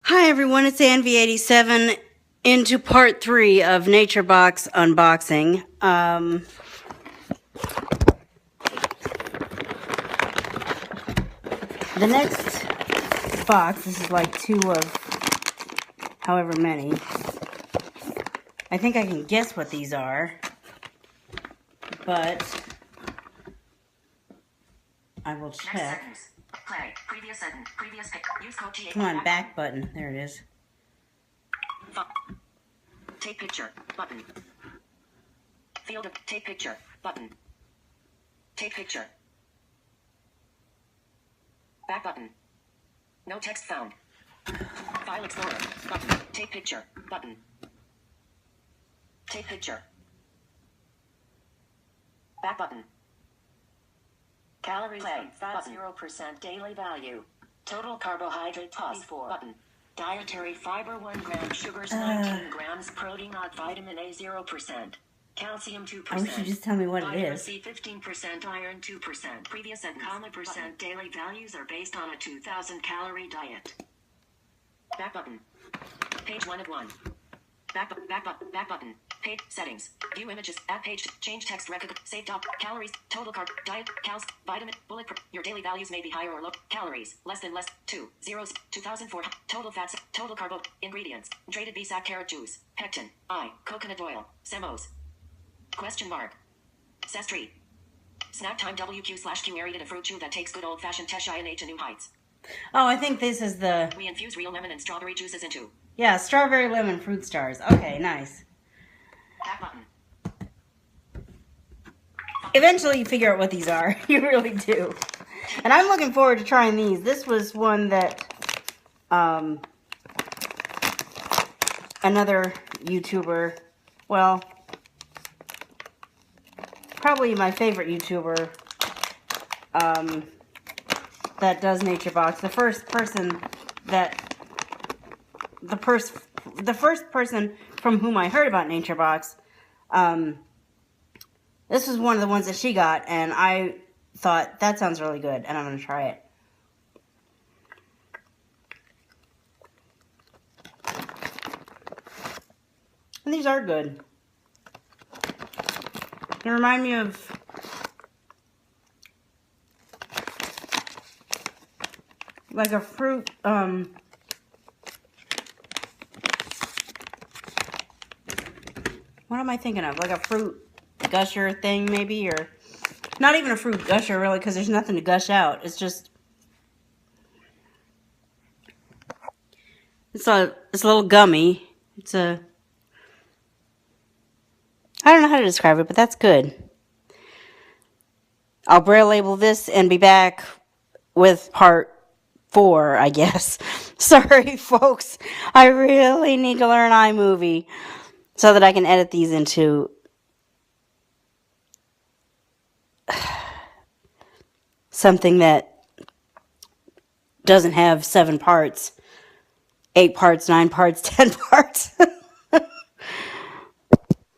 Hi everyone, it's Anvy87 into part 3 of NatureBox unboxing. The next box, this is like 2 of however many. I think I can guess what these are, but I will check. Play. Previous sentence. Previous pick. Use code T8. Come on, back button. There it is. Take picture. Button. Field of take picture. Button. Take picture. Back button. No text found. File Explorer. Button. Take picture. Button. Take picture. Back button. Calories and fat 0% daily value. Total carbohydrate plus 4 button. Dietary fiber 1 gram, sugars 19 grams, protein odd, vitamin A 0%, calcium 2%. I wish you just tell me what it is. Vitamin C 15%, iron 2%. Previous and comma percent daily values are based on a 2,000 calorie diet. Back button. Page 1 of 1. Back button. Page settings. View images. Add page. Change text. Record. Save dot. Calories. Total carb. Diet. Cals. Vitamin. Bullet. Your daily values may be higher or low. Calories. Less than less. 2. Zeros. 2004. Total fats. Total carbo. Ingredients. Traded B-sac carrot juice. Pectin. I. Coconut oil. Semos. Question mark. Sestri. Snack time WQ/Q aerated a fruit chew that takes good old-fashioned Teshian to new heights. Oh, I think this is the... We infuse real lemon and strawberry juices into... Yeah, strawberry lemon fruit stars. Okay, nice. Back button. Eventually you figure out what these are. You really do. And I'm looking forward to trying these. This was one that another YouTuber, well, probably my favorite YouTuber that does NatureBox. The first person from whom I heard about NatureBox, this was one of the ones that she got, and I thought, that sounds really good, and I'm going to try it. And these are good. They remind me of like a fruit, what am I thinking of? Like a fruit gusher thing, maybe? Or not even a fruit gusher, really, because there's nothing to gush out. It's just... It's a little gummy. It's a... I don't know how to describe it, but that's good. I'll braille label this and be back with part 4, I guess. Sorry, folks. I really need to learn iMovie so that I can edit these into something that doesn't have 7 parts, 8 parts, 9 parts, 10 parts.